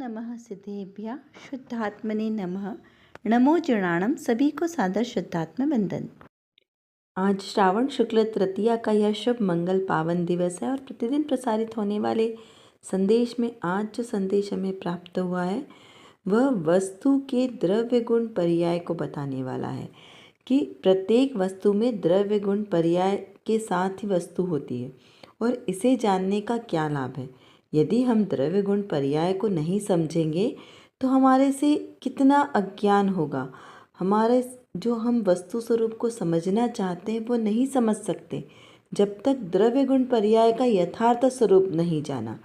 नमः सिद्धेभ्यः शुद्धात्मने नमः। नमो जनाणम सभी को सादर शुद्धात्म वंदन। आज श्रावण शुक्ल तृतीया का यह शुभ मंगल पावन दिवस है और प्रतिदिन प्रसारित होने वाले संदेश में आज जो संदेश हमें प्राप्त हुआ है वह वस्तु के द्रव्य गुण पर्याय को बताने वाला है कि प्रत्येक वस्तु में द्रव्य गुण पर्याय के साथ ही वस्तु होती है और इसे जानने का क्या लाभ है। यदि हम द्रव्य गुण पर्याय को नहीं समझेंगे तो हमारे से कितना अज्ञान होगा। हमारे जो हम वस्तु स्वरूप को समझना चाहते हैं वो नहीं समझ सकते जब तक द्रव्य गुण पर्याय का यथार्थ स्वरूप नहीं जाना।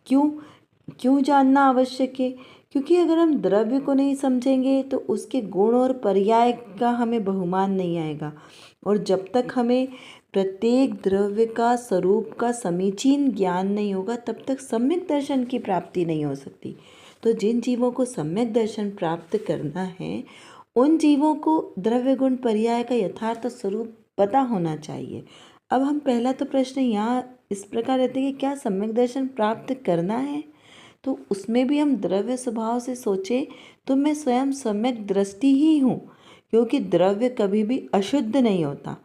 क्यों जानना आवश्यक है? क्योंकि अगर हम द्रव्य को नहीं समझेंगे तो उसके गुण और पर्याय का हमें बहुमान नहीं आएगा और जब तक हमें प्रत्येक द्रव्य का स्वरूप का समीचीन ज्ञान नहीं होगा तब तक सम्यक दर्शन की प्राप्ति नहीं हो सकती। तो जिन जीवों को सम्यक दर्शन प्राप्त करना है उन जीवों को द्रव्य गुण पर्याय का यथार्थ स्वरूप पता होना चाहिए। अब हम पहला तो प्रश्न यहाँ इस प्रकार रहते हैं कि क्या सम्यक दर्शन प्राप्त करना है, तो उसमें भी हम द्रव्य स्वभाव से सोचें तो मैं स्वयं सम्यक दृष्टि ही हूँ, क्योंकि द्रव्य कभी भी अशुद्ध नहीं होता।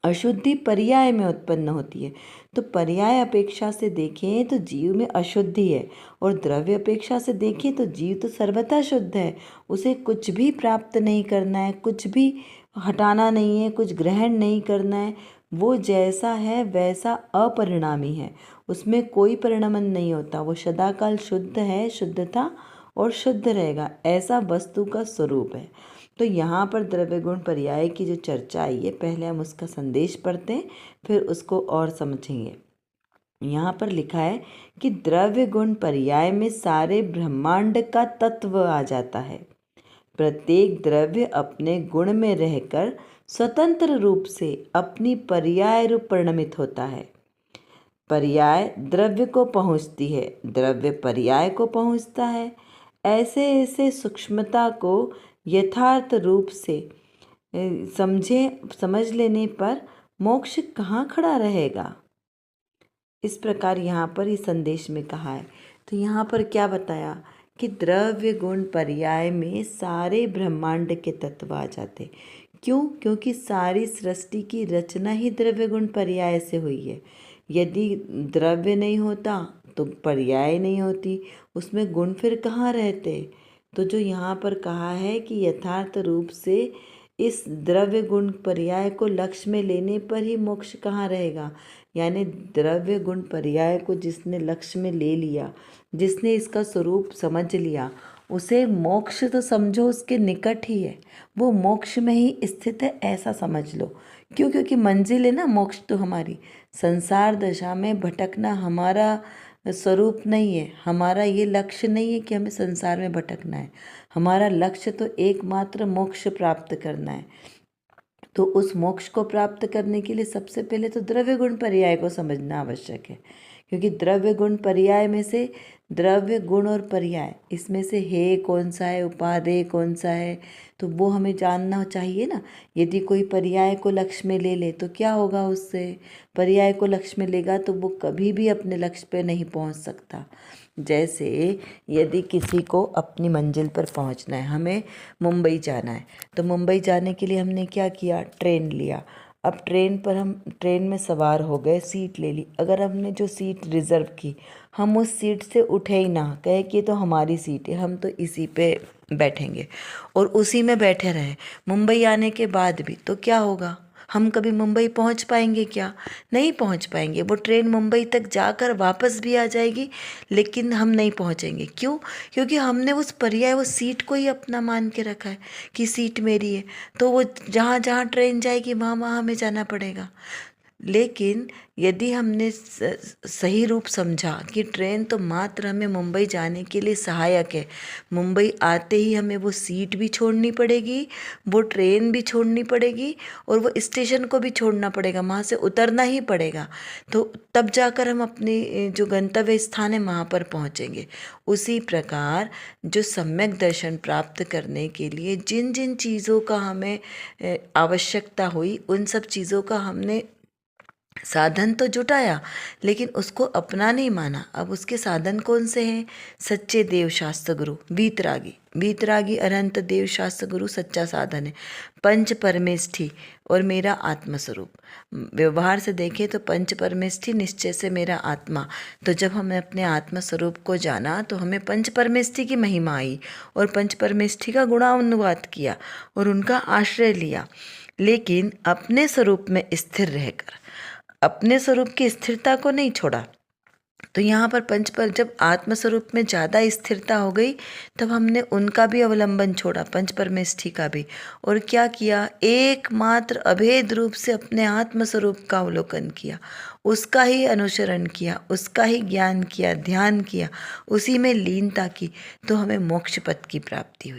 अशुद्धि पर्याय में उत्पन्न होती है। तो पर्याय अपेक्षा से देखें तो जीव में अशुद्धि है और द्रव्य अपेक्षा से देखें तो जीव तो सर्वथा शुद्ध है। उसे कुछ भी प्राप्त नहीं करना है, कुछ भी हटाना नहीं है, कुछ ग्रहण नहीं करना है। वो जैसा है वैसा अपरिणामी है, उसमें कोई परिणमन नहीं होता। वो सदाकाल शुद्ध है, शुद्धता और शुद्ध रहेगा, ऐसा वस्तु का स्वरूप है। तो यहाँ पर द्रव्य गुण पर्याय की जो चर्चा आई है, पहले हम उसका संदेश पढ़ते हैं फिर उसको और समझेंगे। यहाँ पर लिखा है कि द्रव्य गुण पर्याय में सारे ब्रह्मांड का तत्व आ जाता है। प्रत्येक द्रव्य अपने गुण में रहकर स्वतंत्र रूप से अपनी पर्याय रूप परिणमित होता है। पर्याय द्रव्य को पहुँचती है, द्रव्य पर्याय को पहुँचता है। ऐसे ऐसे सूक्ष्मता को यथार्थ रूप से समझ लेने पर मोक्ष कहाँ खड़ा रहेगा। इस प्रकार यहाँ पर इस संदेश में कहा है। तो यहाँ पर क्या बताया कि द्रव्य गुण पर्याय में सारे ब्रह्मांड के तत्व आ जाते। क्योंकि सारी सृष्टि की रचना ही द्रव्य गुण पर्याय से हुई है। यदि द्रव्य नहीं होता तो पर्याय नहीं होती, उसमें गुण फिर कहाँ रहते। तो जो यहाँ पर कहा है कि यथार्थ रूप से इस द्रव्य गुण पर्याय को लक्ष्य में लेने पर ही मोक्ष कहाँ रहेगा। यानी द्रव्य गुण पर्याय को जिसने लक्ष्य में ले लिया, जिसने इसका स्वरूप समझ लिया, उसे मोक्ष तो समझो उसके निकट ही है, वो मोक्ष में ही स्थित है, ऐसा समझ लो। क्योंकि मंजिल है ना मोक्ष। तो हमारी संसार दशा में भटकना हमारा स्वरूप नहीं है, हमारा ये लक्ष्य नहीं है कि हमें संसार में भटकना है। हमारा लक्ष्य तो एकमात्र मोक्ष प्राप्त करना है। तो उस मोक्ष को प्राप्त करने के लिए सबसे पहले तो द्रव्य गुण पर्याय को समझना आवश्यक है, क्योंकि द्रव्य गुण पर्याय में से द्रव्य गुण और पर्याय इसमें से हे कौन सा है, उपादेय कौन सा है, तो वो हमें जानना चाहिए ना। यदि कोई पर्याय को लक्ष्य में ले ले तो क्या होगा, उससे पर्याय को लक्ष्य में लेगा तो वो कभी भी अपने लक्ष्य पे नहीं पहुंच सकता। जैसे यदि किसी को अपनी मंजिल पर पहुंचना है, हमें मुंबई जाना है, तो मुंबई जाने के लिए हमने क्या किया, ट्रेन लिया। अब ट्रेन में सवार हो गए, सीट ले ली। अगर हमने जो सीट रिज़र्व की, हम उस सीट से उठे ही ना, कहे कि तो हमारी सीट है, हम तो इसी पे बैठेंगे और उसी में बैठे रहे मुंबई आने के बाद भी, तो क्या होगा, हम कभी मुंबई पहुंच पाएंगे क्या? नहीं पहुंच पाएंगे। वो ट्रेन मुंबई तक जाकर वापस भी आ जाएगी लेकिन हम नहीं पहुंचेंगे। क्योंकि हमने उस पर्याय, वो सीट को ही अपना मान के रखा है कि सीट मेरी है, तो वो जहाँ जहाँ ट्रेन जाएगी वहाँ वहाँ हमें जाना पड़ेगा। लेकिन यदि हमने सही रूप समझा कि ट्रेन तो मात्र हमें मुंबई जाने के लिए सहायक है, मुंबई आते ही हमें वो सीट भी छोड़नी पड़ेगी, वो ट्रेन भी छोड़नी पड़ेगी और वो स्टेशन को भी छोड़ना पड़ेगा, वहाँ से उतरना ही पड़ेगा, तो तब जाकर हम अपने जो गंतव्य स्थान है वहाँ पर पहुँचेंगे। उसी प्रकार जो सम्यक दर्शन प्राप्त करने के लिए जिन जिन चीज़ों का हमें आवश्यकता हुई, उन सब चीज़ों का हमने साधन तो जुटाया लेकिन उसको अपना नहीं माना। अब उसके साधन कौन से हैं? सच्चे देव शास्त्र गुरु, वीतरागी। वीतरागी अनंत देव शास्त्र गुरु सच्चा साधन है। पंच परमेष्ठी और मेरा आत्मस्वरूप। व्यवहार से देखें तो पंच परमेष्ठी, निश्चय से मेरा आत्मा। तो जब हमने अपने आत्मस्वरूप को जाना तो हमें पंच परमेष्ठी की महिमा आई और पंच परमेष्ठी का गुणानुवाद किया और उनका आश्रय लिया। लेकिन अपने स्वरूप में स्थिर रहकर अपने स्वरूप की स्थिरता को नहीं छोड़ा। तो यहाँ पर पंच पर जब आत्मस्वरूप में ज़्यादा स्थिरता हो गई तब हमने उनका भी अवलंबन छोड़ा, पंच परमेष्ठी का भी। और क्या किया? एकमात्र अभेद रूप से अपने आत्मस्वरूप का अवलोकन किया, उसका ही अनुसरण किया, उसका ही ज्ञान किया, ध्यान किया, उसी में लीनता की। तो हमें मोक्ष पद की प्राप्ति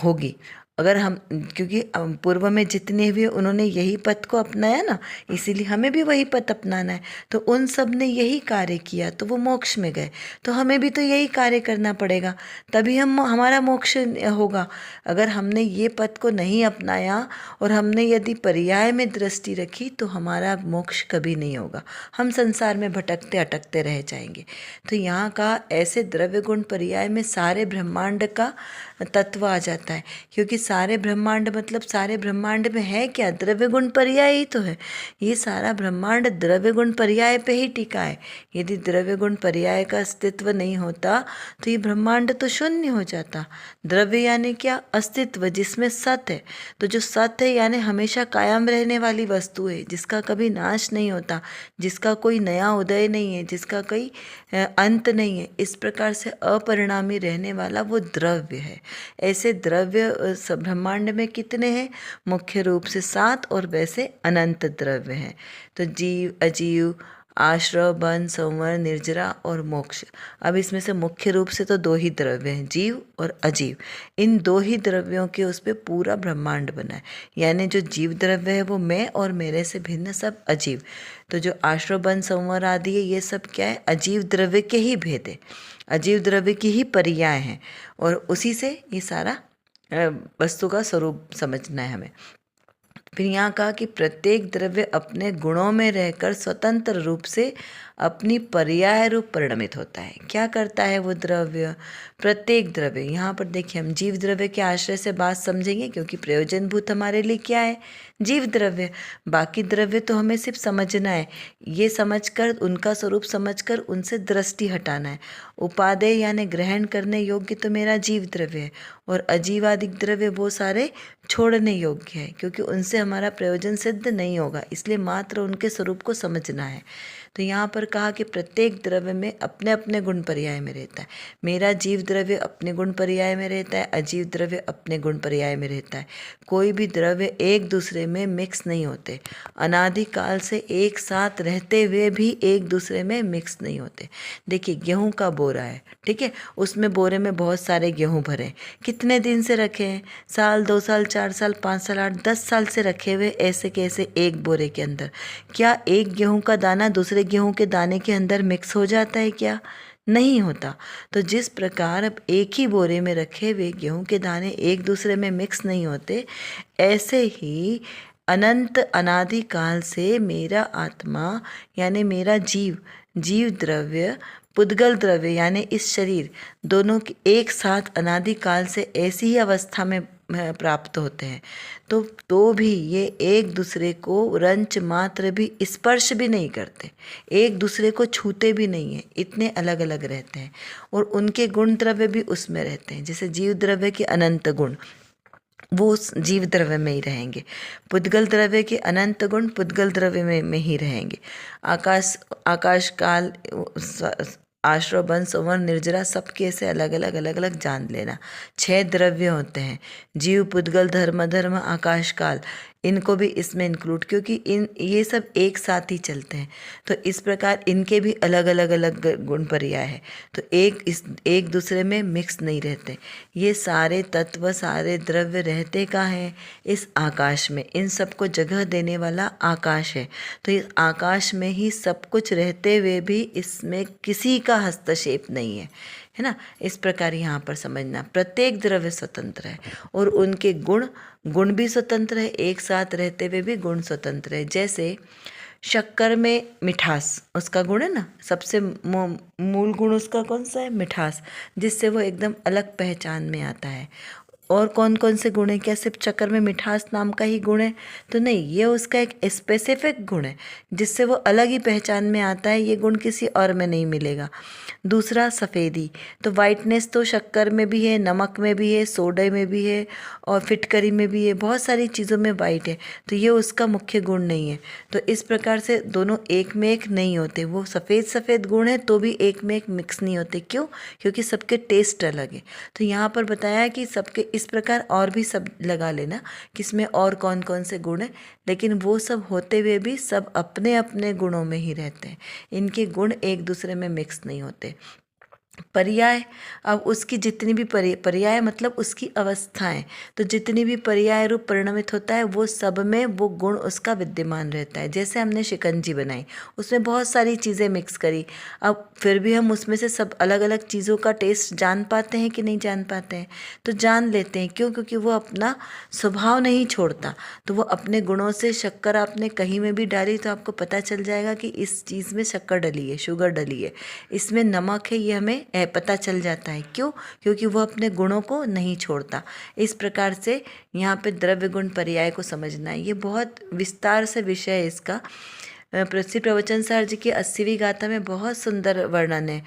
होगी। अगर हम, क्योंकि पूर्व में जितने भी उन्होंने यही पथ को अपनाया ना, इसीलिए हमें भी वही पथ अपनाना है। तो उन सब ने यही कार्य किया तो वो मोक्ष में गए, तो हमें भी तो यही कार्य करना पड़ेगा, तभी हमारा मोक्ष होगा। अगर हमने ये पथ को नहीं अपनाया और हमने यदि पर्याय में दृष्टि रखी तो हमारा मोक्ष कभी नहीं होगा, हम संसार में भटकते अटकते रह जाएंगे। तो यहाँ का ऐसे द्रव्य गुण पर्याय में सारे ब्रह्मांड का तत्व आ जाता है, क्योंकि सारे ब्रह्मांड मतलब सारे ब्रह्मांड में है क्या? द्रव्य गुण पर्याय ही तो है। ये सारा ब्रह्मांड द्रव्य गुण पर्याय पे ही टिका है। यदि द्रव्य गुण पर्याय का अस्तित्व नहीं होता तो ये ब्रह्मांड तो शून्य हो जाता। द्रव्य यानी क्या? अस्तित्व, जिसमें सत है। तो जो सत है यानी हमेशा कायम रहने वाली वस्तु है, जिसका कभी नाश नहीं होता, जिसका कोई नया उदय नहीं है, जिसका कोई अंत नहीं है, इस प्रकार से अपरिणामी रहने वाला वो द्रव्य है। ऐसे द्रव्य ब्रह्मांड में कितने हैं? मुख्य रूप से 7 और वैसे अनंत द्रव्य हैं। तो जीव, अजीव, आश्रव, बन, संवर, निर्जरा और मोक्ष। अब इसमें से मुख्य रूप से तो 2 ही द्रव्य हैं, जीव और अजीव। इन 2 ही द्रव्यों के उस पर पूरा ब्रह्मांड बना है। यानी जो जीव द्रव्य है वो मैं और मेरे से भिन्न सब अजीव। तो जो आश्रव, बन, संवर आदि है ये सब क्या है? अजीव द्रव्य के ही भेद है, अजीव द्रव्य की ही पर्याय हैं और उसी से ये सारा वस्तु का स्वरूप समझना है हमें। फिर यहाँ कहा कि प्रत्येक द्रव्य अपने गुणों में रहकर स्वतंत्र रूप से अपनी पर्याय रूप परिणमित होता है। क्या करता है वो द्रव्य? प्रत्येक द्रव्य, यहाँ पर देखिए हम जीव द्रव्य के आश्रय से बात समझेंगे, क्योंकि प्रयोजनभूत हमारे लिए क्या है? जीव द्रव्य। बाकी द्रव्य तो हमें सिर्फ समझना है, ये समझकर उनका स्वरूप समझकर उनसे दृष्टि हटाना है। उपादेय यानी ग्रहण करने योग्य तो मेरा जीव द्रव्य है, और अजीवादिक द्रव्य वो सारे छोड़ने योग्य है, क्योंकि उनसे हमारा प्रयोजन सिद्ध नहीं होगा, इसलिए मात्र उनके स्वरूप को समझना है। तो यहाँ पर कहा कि प्रत्येक द्रव्य में अपने अपने गुण पर्याय में रहता है। मेरा जीव द्रव्य अपने गुण पर्याय में रहता है, अजीव द्रव्य अपने गुण पर्याय में रहता है। कोई भी द्रव्य एक दूसरे में मिक्स नहीं होते, अनादिकाल से एक साथ रहते हुए भी एक दूसरे में मिक्स नहीं होते। देखिए गेहूं का बोरा है, ठीक है, उसमें बोरे में बहुत सारे गेहूं भरे, कितने दिन से रखे हैं? साल, 2 साल, 4 साल, 5 साल, 8, 10 साल से रखे हुए, ऐसे कैसे एक बोरे के अंदर। क्या एक गेहूं का दाना दूसरे गेहूं के दाने के अंदर मिक्स हो जाता है क्या? नहीं होता। तो जिस प्रकार अब एक ही बोरे में रखे हुए गेहूं के दाने एक दूसरे में मिक्स नहीं होते, ऐसे ही अनंत अनादि काल से मेरा आत्मा यानी मेरा जीव द्रव्य, पुद्गल द्रव्य यानी इस शरीर, दोनों के एक साथ अनादि काल से ऐसी ही अवस्था में प्राप्त होते हैं। तो भी ये एक दूसरे को रंच मात्र भी स्पर्श भी नहीं करते, एक दूसरे को छूते भी नहीं हैं, इतने अलग अलग रहते हैं। और उनके गुण द्रव्य भी उसमें रहते हैं। जैसे जीव द्रव्य के अनंत गुण वो उस जीव द्रव्य में ही रहेंगे, पुद्गल द्रव्य के अनंत गुण पुद्गल द्रव्य में ही रहेंगे। आकाश काल, आश्रव, बन, संवर, निर्जरा सबके ऐसे अलग अलग जान लेना। 6 द्रव्य होते हैं, जीव, पुद्गल, धर्म, आकाश काल, इनको भी इसमें इंक्लूड, क्योंकि ये सब एक साथ ही चलते हैं। तो इस प्रकार इनके भी अलग अलग गुण पर्याय है, तो एक दूसरे में मिक्स नहीं रहते। ये सारे तत्व, सारे द्रव्य रहते कहाँ हैं? इस आकाश में। इन सबको जगह देने वाला आकाश है। तो इस आकाश में ही सब कुछ रहते हुए भी इसमें किसी का हस्तक्षेप नहीं है ना। इस प्रकार यहाँ पर समझना, प्रत्येक द्रव्य स्वतंत्र है और उनके गुण भी स्वतंत्र है, एक साथ रहते हुए भी गुण स्वतंत्र है। जैसे शक्कर में मिठास उसका गुण है ना, सबसे मूल गुण उसका कौन सा है? मिठास, जिससे वो एकदम अलग पहचान में आता है। और कौन कौन से गुण हैं? क्या सिर्फ शक्कर में मिठास नाम का ही गुण है? तो नहीं, ये उसका एक स्पेसिफिक गुण है जिससे वो अलग ही पहचान में आता है। ये गुण किसी और में नहीं मिलेगा। दूसरा सफ़ेदी, तो वाइटनेस तो शक्कर में भी है, नमक में भी है, सोडे में भी है और फिटकरी में भी है, बहुत सारी चीज़ों में वाइट है। तो ये उसका मुख्य गुण नहीं है। तो इस प्रकार से दोनों एक में एक नहीं होते। वो सफ़ेद सफ़ेद गुण है तो भी एक में एक मिक्स नहीं होते। क्यों? क्योंकि सबके टेस्ट अलग है। तो यहाँ पर बताया है कि सबके इस प्रकार और भी सब लगा लेना कि इसमें और कौन कौन से गुण हैं, लेकिन वो सब होते हुए भी सब अपने अपने गुणों में ही रहते हैं। इनके गुण एक दूसरे में मिक्स नहीं होते। पर्याय, अब उसकी जितनी भी पर्याय मतलब उसकी अवस्थाएं, तो जितनी भी पर्याय रूप परिणमित होता है वो सब में वो गुण उसका विद्यमान रहता है। जैसे हमने शिकंजी बनाई, उसमें बहुत सारी चीज़ें मिक्स करी, अब फिर भी हम उसमें से सब अलग अलग चीज़ों का टेस्ट जान पाते हैं कि नहीं जान पाते हैं? तो जान लेते हैं। क्यों? क्योंकि वो अपना स्वभाव नहीं छोड़ता। तो वो अपने गुणों से, शक्कर आपने कहीं में भी डाली तो आपको पता चल जाएगा कि इस चीज़ में शक्कर डली है, शुगर डली है, इसमें नमक है, ये हमें पता चल जाता है। क्यों? क्योंकि वो अपने गुणों को नहीं छोड़ता। इस प्रकार से यहाँ पे द्रव्य गुण पर्याय को समझना है। ये बहुत विस्तार से विषय है इसका। श्री प्रवचन सार जी की 80वीं गाथा में बहुत सुंदर वर्णन है।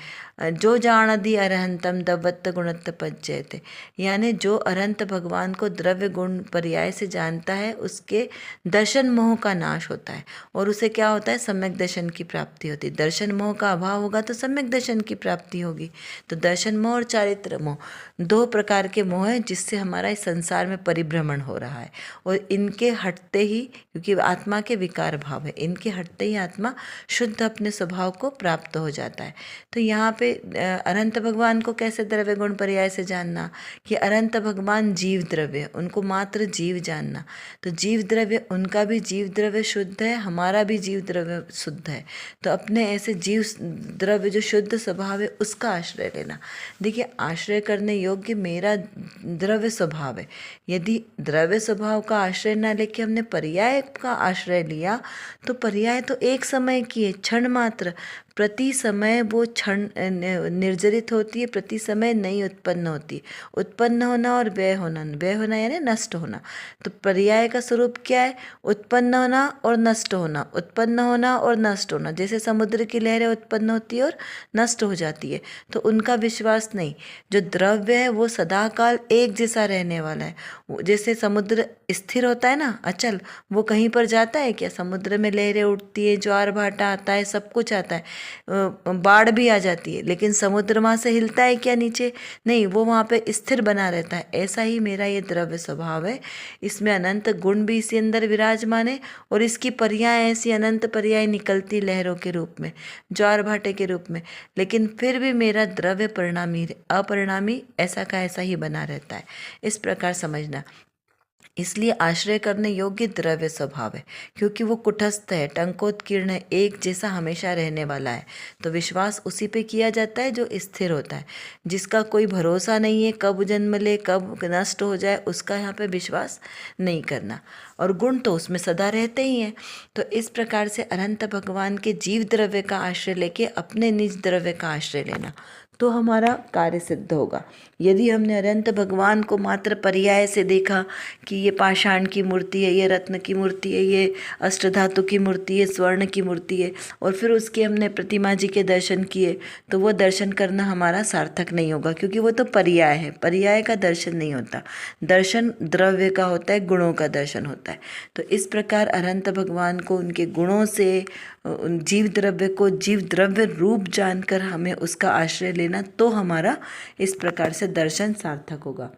जो जानदि अरहंतम दवत्त गुणत्त पज्जयते, यानी जो अरहंत भगवान को द्रव्य गुण पर्याय से जानता है उसके दर्शन मोह का नाश होता है और उसे क्या होता है? सम्यक दर्शन की प्राप्ति होती है। दर्शन मोह का अभाव होगा तो सम्यक दर्शन की प्राप्ति होगी। तो दर्शन मोह और चारित्र मोह, दो प्रकार के मोह हैं जिससे हमारा इस संसार में परिभ्रमण हो रहा है। और इनके हटते ही, क्योंकि आत्मा के विकार भाव है, इनके हटते ही आत्मा शुद्ध अपने स्वभाव को प्राप्त हो जाता है। तो यहाँ पे अनंत भगवान को कैसे द्रव्य गुण पर्याय से जानना कि अनंत भगवान जीव द्रव्य, उनको मात्र जीव जानना। तो जीव द्रव्य, उनका भी जीव द्रव्य शुद्ध है, हमारा भी जीव द्रव्य शुद्ध है। तो अपने ऐसे जीव द्रव्य जो शुद्ध स्वभाव है उसका आश्रय लेना। देखिए, आश्रय करने योग्य मेरा द्रव्य स्वभाव है। यदि द्रव्य स्वभाव का आश्रय न लेके हमने पर्याय का आश्रय लिया तो पर्याय तो एक समय की है, क्षण मात्र, प्रति समय वो क्षण निर्जरित होती है, प्रति समय नहीं उत्पन्न होती। उत्पन्न होना और व्यय होना, व्यय होना यानी नष्ट होना। तो पर्याय का स्वरूप क्या है? उत्पन्न होना और नष्ट होना, उत्पन्न होना और नष्ट होना। जैसे समुद्र की लहरें उत्पन्न होती है और नष्ट हो जाती है, तो उनका विश्वास नहीं। जो द्रव्य है वो सदाकाल एक जैसा रहने वाला है। जैसे समुद्र स्थिर होता है ना, अचल, वो कहीं पर जाता है क्या? समुद्र में लहरें उठती है, ज्वार भाटा आता है, सब कुछ आता है, बाढ़ भी आ जाती है, लेकिन समुद्र वहाँ से हिलता है क्या नीचे? नहीं, वो वहाँ पे स्थिर बना रहता है। ऐसा ही मेरा ये द्रव्य स्वभाव है, इसमें अनंत गुण भी इसी अंदर विराजमान है और इसकी पर्याय ऐसी अनंत पर्याय निकलती लहरों के रूप में, ज्वार भाटे के रूप में, लेकिन फिर भी मेरा द्रव्य परिणामी, अपरिणामी ऐसा का ऐसा ही बना रहता है। इस प्रकार समझना। इसलिए आश्रय करने योग्य द्रव्य स्वभाव है, क्योंकि वो कुटस्थ है, टंकोत्कीर्ण है, एक जैसा हमेशा रहने वाला है। तो विश्वास उसी पे किया जाता है जो स्थिर होता है। जिसका कोई भरोसा नहीं है, कब जन्म ले कब नष्ट हो जाए, उसका यहाँ पे विश्वास नहीं करना। और गुण तो उसमें सदा रहते ही हैं। तो इस प्रकार से अनंत भगवान के जीव द्रव्य का आश्रय लेके अपने निज द्रव्य का आश्रय लेना, तो हमारा कार्य सिद्ध होगा। यदि हमने अनंत भगवान को मात्र पर्याय से देखा कि ये पाषाण की मूर्ति है, ये रत्न की मूर्ति है, ये अष्टधातु की मूर्ति है, स्वर्ण की मूर्ति है, और फिर उसके हमने प्रतिमा जी के दर्शन किए, तो वो दर्शन करना हमारा सार्थक नहीं होगा, क्योंकि वो तो पर्याय है। पर्याय का दर्शन नहीं होता, दर्शन द्रव्य का होता है, गुणों का दर्शन होता है। तो इस प्रकार अनंत भगवान को उनके गुणों से, जीव द्रव्य को जीव द्रव्य रूप जानकर हमें उसका आश्रय लेना, तो हमारा इस प्रकार से दर्शन सार्थक होगा।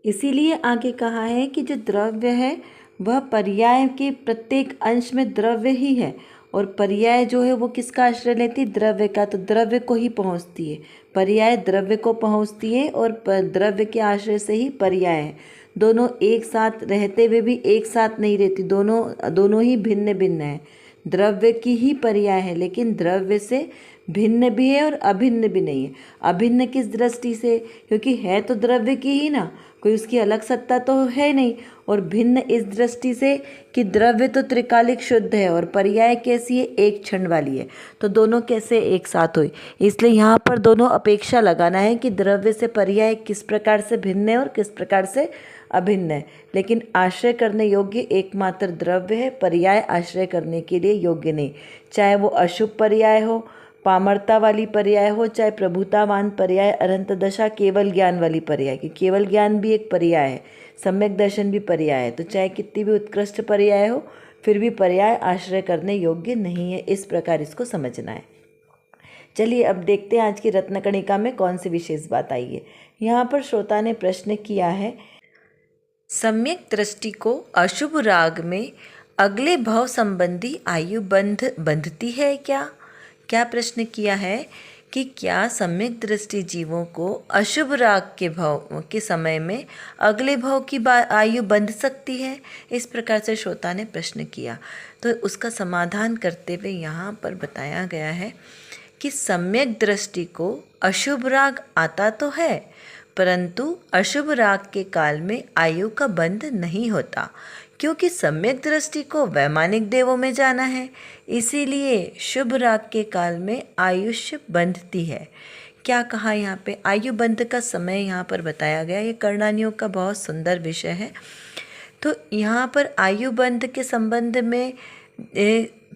इसीलिए आगे कहा है कि जो द्रव्य है वह पर्याय के प्रत्येक अंश में द्रव्य ही है, और पर्याय जो है वो किसका आश्रय लेती? द्रव्य का। तो द्रव्य को ही पहुँचती है, पर्याय द्रव्य को पहुँचती है और द्रव्य के आश्रय से ही पर्याय है। दोनों एक साथ रहते हुए भी एक साथ नहीं रहती, दोनों ही भिन्न भिन्न है। द्रव्य की ही पर्याय है, लेकिन द्रव्य से भिन्न भी है और अभिन्न भी नहीं है। अभिन्न किस दृष्टि से, क्योंकि है तो द्रव्य की ही ना, कोई उसकी अलग सत्ता तो है नहीं। और भिन्न इस दृष्टि से कि द्रव्य तो त्रिकालिक शुद्ध है और पर्याय कैसी है, एक क्षण वाली है। तो दोनों कैसे एक साथ हुई, इसलिए यहाँ पर दोनों अपेक्षा लगाना है कि द्रव्य से पर्याय किस प्रकार से भिन्न है और किस प्रकार से अभिन्न है। लेकिन आश्रय करने योग्य एकमात्र द्रव्य है, पर्याय आश्रय करने के लिए योग्य नहीं। चाहे वो अशुभ पर्याय हो, पामरता वाली पर्याय हो, चाहे प्रभुतावान पर्याय, अनंत दशा, केवल ज्ञान वाली पर्याय, कि केवल ज्ञान भी एक पर्याय है, सम्यक दर्शन भी पर्याय है। तो चाहे कितनी भी उत्कृष्ट पर्याय हो, फिर भी पर्याय आश्रय करने योग्य नहीं है। इस प्रकार इसको समझना है। चलिए अब देखते हैं आज की रत्नकणिका में कौन सी विशेष बात आई है। यहाँ पर श्रोता ने प्रश्न किया है, सम्यक दृष्टि को अशुभ राग में अगले भाव संबंधी आयु बंधती है क्या? क्या प्रश्न किया है कि क्या सम्यक दृष्टि जीवों को अशुभ राग के भाव के समय में अगले भाव की आयु बंध सकती है? इस प्रकार से श्रोता ने प्रश्न किया। तो उसका समाधान करते हुए यहाँ पर बताया गया है कि सम्यक दृष्टि को अशुभ राग आता तो है, परंतु अशुभ राग के काल में आयु का बंध नहीं होता, क्योंकि सम्यक दृष्टि को वैमानिक देवों में जाना है। इसीलिए शुभ राग के काल में आयुष्य बंधती है। क्या कहा यहाँ पे, आयु बंध का समय यहाँ पर बताया गया। ये कर्णानियों का बहुत सुंदर विषय है। तो यहाँ पर आयु बंध के संबंध में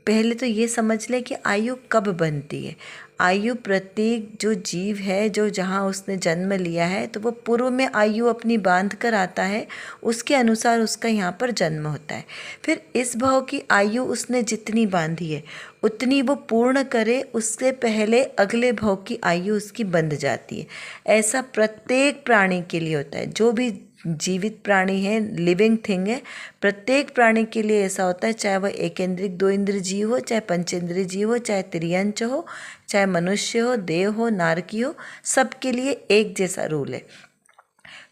पहले तो ये समझ लें कि आयु कब बनती है। आयु प्रत्येक जो जीव है, जो जहाँ उसने जन्म लिया है, तो वो पूर्व में आयु अपनी बांध कर आता है, उसके अनुसार उसका यहाँ पर जन्म होता है। फिर इस भाव की आयु उसने जितनी बांधी है उतनी वो पूर्ण करे, उससे पहले अगले भाव की आयु उसकी बंध जाती है। ऐसा प्रत्येक प्राणी के लिए होता है। जो भी जीवित प्राणी है, लिविंग थिंग है, प्रत्येक प्राणी के लिए ऐसा होता है। चाहे वह एक इंद्रिय दो इंद्रिय जीव हो, चाहे पंचेंद्रिय जीव हो, चाहे त्रियंच हो, चाहे मनुष्य हो, देव हो, नारकी हो, सबके लिए एक जैसा रूल है।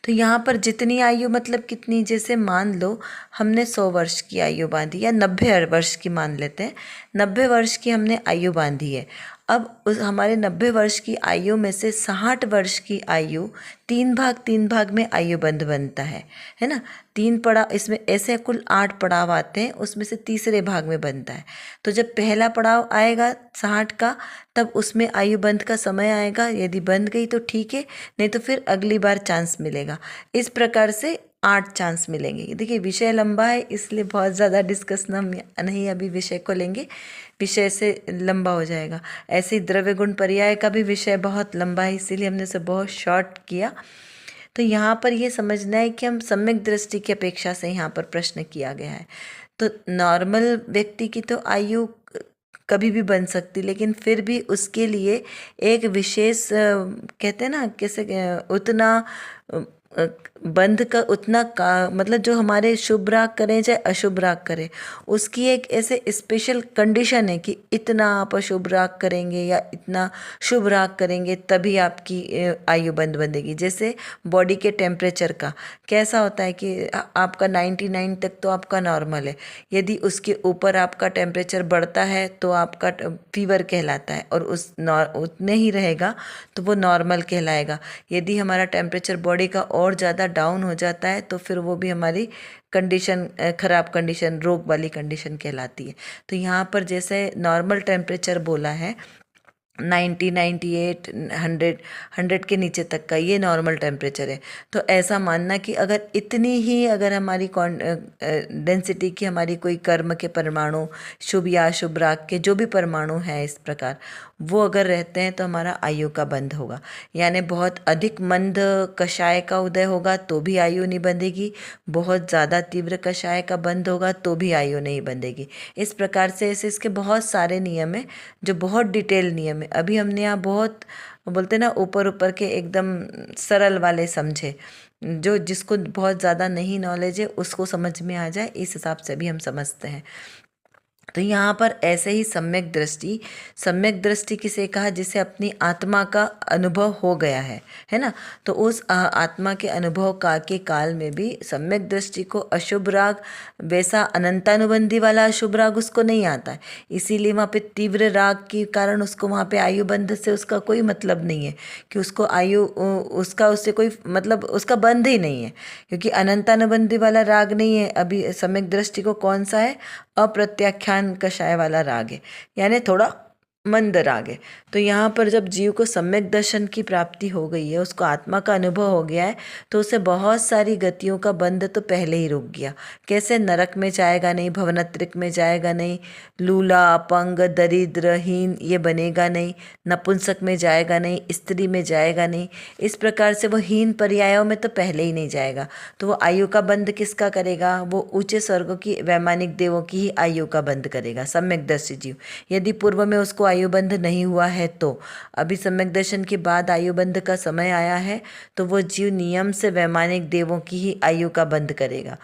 तो यहाँ पर जितनी आयु मतलब कितनी, जैसे मान लो हमने 100 वर्ष की आयु बांधी या 90 वर्ष की मान लेते हैं, 90 वर्ष की हमने आयु बांधी है। अब उस हमारे 90 वर्ष की आयु में से 60 वर्ष की आयु तीन भाग में आयु बंध बनता है ना। 3 पड़ाव, इसमें ऐसे कुल 8 पड़ाव आते हैं, उसमें से तीसरे भाग में बनता है। तो जब पहला पड़ाव आएगा 60 का, तब उसमें आयु बंध का समय आएगा। यदि बंध गई तो ठीक है, नहीं तो फिर अगली बार चांस मिलेगा। इस प्रकार से 8 चांस मिलेंगे। देखिए विषय लंबा है, इसलिए बहुत ज़्यादा डिस्कशन हम नहीं अभी विषय को लेंगे, विषय से लंबा हो जाएगा। ऐसे ही द्रव्य गुण पर्याय का भी विषय बहुत लंबा है, इसीलिए हमने इसे बहुत शॉर्ट किया। तो यहाँ पर ये समझना है कि हम सम्यक दृष्टि की अपेक्षा से यहाँ पर प्रश्न किया गया है। तो नॉर्मल व्यक्ति की तो आयु कभी भी बन सकती, लेकिन फिर भी उसके लिए एक विशेष कहते हैं ना, कैसे उतना बंध का उतना का मतलब जो हमारे शुभ राग करें चाहे अशुभ राग करें, उसकी एक ऐसे स्पेशल कंडीशन है कि इतना आप अशुभ राग करेंगे या इतना शुभ राग करेंगे तभी आपकी आयु बंध बंधेगी। जैसे बॉडी के टेम्परेचर का कैसा होता है कि आपका 99 तक तो आपका नॉर्मल है, यदि उसके ऊपर आपका टेम्परेचर बढ़ता है तो आपका फीवर कहलाता है, और उतने ही रहेगा तो वो नॉर्मल कहलाएगा। यदि हमारा टेम्परेचर बॉडी का और ज़्यादा डाउन हो जाता है तो फिर वो भी हमारी कंडीशन ख़राब कंडीशन, रोग वाली कंडीशन कहलाती है। तो यहाँ पर जैसे नॉर्मल टेम्परेचर बोला है 90, 98, 100 के नीचे तक का, ये नॉर्मल टेम्परेचर है। तो ऐसा मानना कि अगर इतनी ही अगर हमारी डेंसिटी की हमारी कोई कर्म के परमाणु, शुभ या अशुभ राग के जो भी परमाणु हैं इस प्रकार, वो अगर रहते हैं तो हमारा आयु का बंध होगा। यानी बहुत अधिक मंद कषाय का उदय होगा तो भी आयु नहीं बंधेगी, बहुत ज़्यादा तीव्र कषाय का बंध होगा तो भी आयु नहीं बंधेगी। इस प्रकार से ऐसे इसके बहुत सारे नियम हैं जो बहुत डिटेल नियम है। अभी हमने यहाँ बहुत बोलते ना ऊपर ऊपर के एकदम सरल वाले समझे, जो जिसको बहुत ज़्यादा नहीं नॉलेज है उसको समझ में आ जाए, इस हिसाब से भी हम समझते हैं। तो यहाँ पर ऐसे ही सम्यक दृष्टि किसे कहा, जिसे अपनी आत्मा का अनुभव हो गया है ना। तो उस आत्मा के अनुभव के काल में भी सम्यक दृष्टि को अशुभ राग, वैसा अनंतानुबंधी वाला अशुभ राग उसको नहीं आता है। इसीलिए वहाँ पे तीव्र राग के कारण उसको वहाँ पे आयु बंध से उसका कोई मतलब नहीं है, कि उसको आयु उसका उससे कोई मतलब उसका बंध ही नहीं है, क्योंकि अनंतानुबंधी वाला राग नहीं है। अभी सम्यक दृष्टि को कौन सा है, अप्रत्याख्यान कषाय वाला राग है, यानी थोड़ा मंद राग है। तो यहाँ पर जब जीव को सम्यक दर्शन की प्राप्ति हो गई है, उसको आत्मा का अनुभव हो गया है, तो उसे बहुत सारी गतियों का बंध तो पहले ही रुक गया। कैसे, नरक में जाएगा नहीं, भवनत्रिक में जाएगा नहीं, लूला, अपंग, दरिद्र, हीन ये बनेगा नहीं, नपुंसक में जाएगा नहीं, स्त्री में जाएगा नहीं। इस प्रकार से वो हीन पर्यायों में तो पहले ही नहीं जाएगा। तो वो आयु का बंध किसका करेगा, वो ऊंचे स्वर्गों की वैमानिक देवों की ही आयु का बंध करेगा सम्यक दर्शी जीव। यदि पूर्व में उसको आयुबंध नहीं हुआ है, तो अभी सम्यक दर्शन के बाद आयुबंध का समय आया है, तो वो जीव नियम से वैमानिक देवों की ही आयु का बंध करेगा,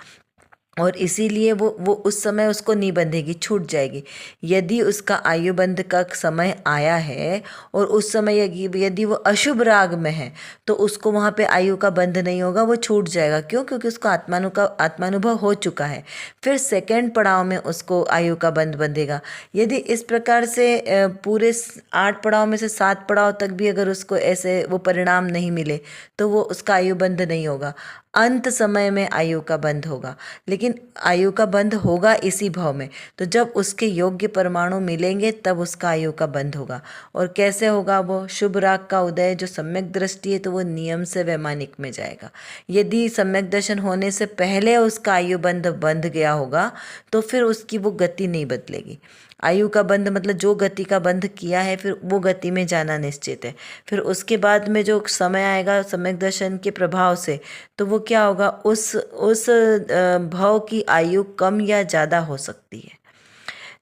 और इसीलिए वो उस समय उसको नहीं बंधेगी, छूट जाएगी। यदि उसका आयुबंध का समय आया है और उस समय यदि वो अशुभ राग में है, तो उसको वहाँ पे आयु का बंध नहीं होगा, वो छूट जाएगा। क्यों? क्योंकि उसको आत्मानुभव हो चुका है। फिर सेकंड पड़ाव में उसको आयु का बंध बंधेगा। यदि इस प्रकार से पूरे 8 पड़ाव में से 7 पड़ाव तक भी अगर उसको ऐसे वो परिणाम नहीं मिले, तो वो उसका आयु बंध नहीं होगा। अंत समय में आयु का बंध होगा, लेकिन आयु का बंध होगा इसी भाव में। तो जब उसके योग्य परमाणु मिलेंगे तब उसका आयु का बंध होगा। और कैसे होगा वो? शुभ राग का उदय जो सम्यक दृष्टि है, तो वो नियम से वैमानिक में जाएगा। यदि सम्यक दर्शन होने से पहले उसका आयु बंध गया होगा, तो फिर उसकी वो गति नहीं बदलेगी। आयु का बंध मतलब जो गति का बंध किया है, फिर वो गति में जाना निश्चित है। फिर उसके बाद में जो समय आएगा सम्यक दर्शन के प्रभाव से, तो वो क्या होगा, उस भाव की आयु कम या ज़्यादा हो सकती है।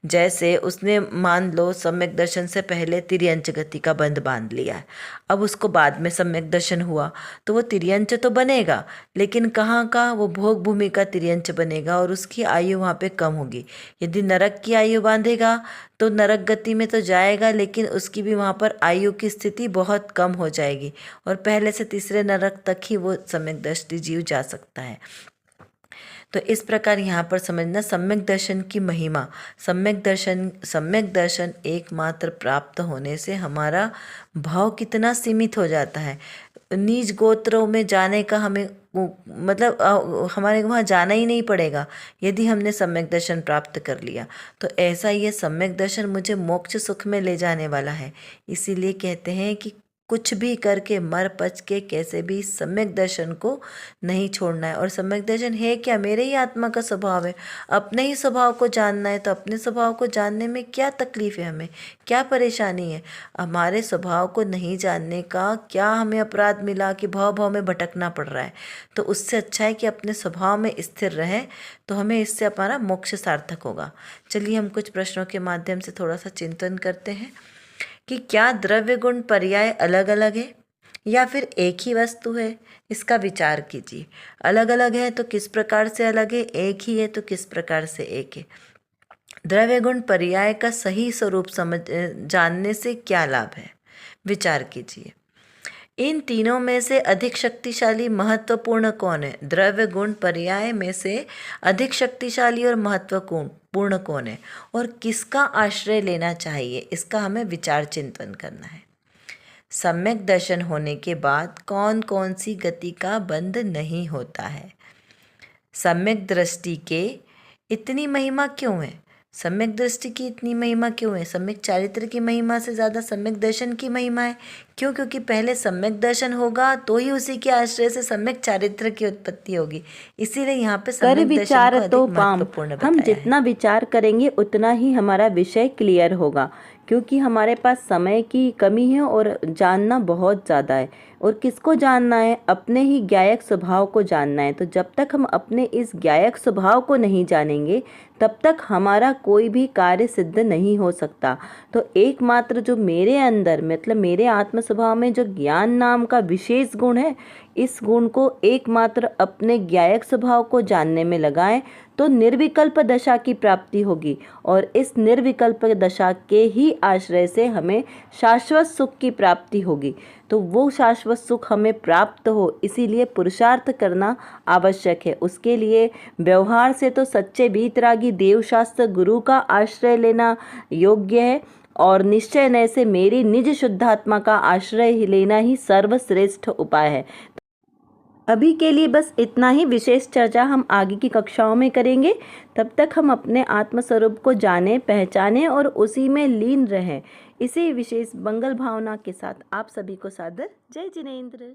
जैसे उसने मान लो सम्यक दर्शन से पहले तिर्यंच गति का बंध बांध लिया है, अब उसको बाद में सम्यक दर्शन हुआ, तो वो तिर्यंच तो बनेगा, लेकिन कहाँ का, वो भोग भूमि का तिर्यंच बनेगा, और उसकी आयु वहाँ पे कम होगी। यदि नरक की आयु बांधेगा तो नरक गति में तो जाएगा, लेकिन उसकी भी वहाँ पर आयु की स्थिति बहुत कम हो जाएगी, और पहले से तीसरे नरक तक ही वो सम्यक दृष्टि जीव जा सकता है। तो इस प्रकार यहाँ पर समझना सम्यक दर्शन की महिमा। सम्यक दर्शन एकमात्र प्राप्त होने से हमारा भाव कितना सीमित हो जाता है। नीच गोत्रों में जाने का हमें मतलब हमारे वहाँ जाना ही नहीं पड़ेगा यदि हमने सम्यक दर्शन प्राप्त कर लिया। तो ऐसा ये सम्यक दर्शन मुझे मोक्ष सुख में ले जाने वाला है। इसीलिए कहते हैं कि कुछ भी करके मर पच के कैसे भी सम्यक दर्शन को नहीं छोड़ना है। और सम्यक दर्शन है क्या? मेरे ही आत्मा का स्वभाव है। अपने ही स्वभाव को जानना है, तो अपने स्वभाव को जानने में क्या तकलीफ है, हमें क्या परेशानी है? हमारे स्वभाव को नहीं जानने का क्या हमें अपराध मिला कि भाव में भटकना पड़ रहा है? तो उससे अच्छा है कि अपने स्वभाव में स्थिर रहें, तो हमें इससे हमारा मोक्ष सार्थक होगा। चलिए हम कुछ प्रश्नों के माध्यम से थोड़ा सा चिंतन करते हैं कि क्या द्रव्य गुण पर्याय अलग अलग है या फिर एक ही वस्तु है? इसका विचार कीजिए। अलग अलग है तो किस प्रकार से अलग है, एक ही है तो किस प्रकार से एक है? द्रव्य गुण पर्याय का सही स्वरूप जानने से क्या लाभ है? विचार कीजिए। इन तीनों में से अधिक शक्तिशाली महत्वपूर्ण कौन है? द्रव्य गुण पर्याय में से अधिक शक्तिशाली और महत्वपूर्ण कौन है, और किसका आश्रय लेना चाहिए? इसका हमें विचार चिंतन करना है। सम्यक दर्शन होने के बाद कौन कौन सी गति का बंध नहीं होता है? सम्यक दृष्टि के इतनी महिमा क्यों है? सम्यक दृष्टि की इतनी महिमा क्यों है? सम्यक चारित्र की महिमा से ज़्यादा सम्यक दर्शन की महिमा है। क्यों? क्योंकि पहले सम्यक दर्शन होगा तो ही उसी के आश्रय से सम्यक चारित्र की उत्पत्ति होगी। इसीलिए यहाँ पे सम्यक विचार तो महत्वपूर्ण हम जितना विचार करेंगे उतना ही हमारा विषय क्लियर होगा, क्योंकि हमारे पास समय की कमी है और जानना बहुत ज़्यादा है। और किसको जानना है? अपने ही ज्ञायक स्वभाव को जानना है। तो जब तक हम अपने इस ज्ञायक स्वभाव को नहीं जानेंगे तब तक हमारा कोई भी कार्य सिद्ध नहीं हो सकता। तो एकमात्र जो मेरे अंदर मतलब मेरे आत्म स्वभाव में जो ज्ञान नाम का विशेष गुण है, इस गुण को एकमात्र अपने ज्ञायक स्वभाव को जानने में लगाएं तो निर्विकल्प दशा की प्राप्ति होगी। और इस निर्विकल्प दशा के ही आश्रय से हमें शाश्वत सुख की प्राप्ति होगी। तो वो शाश्वत सुख हमें प्राप्त हो, इसीलिए पुरुषार्थ करना आवश्यक है। उसके लिए व्यवहार से तो सच्चे वीतरागी देवशास्त्र गुरु का आश्रय लेना योग्य है, और निश्चय नय से मेरी निज शुद्धात्मा का आश्रय लेना ही सर्वश्रेष्ठ उपाय है। अभी के लिए बस इतना ही। विशेष चर्चा हम आगे की कक्षाओं में करेंगे। तब तक हम अपने आत्मस्वरूप को जानें, पहचानें और उसी में लीन रहें। इसी विशेष मंगल भावना के साथ आप सभी को सादर जय जिनेंद्र।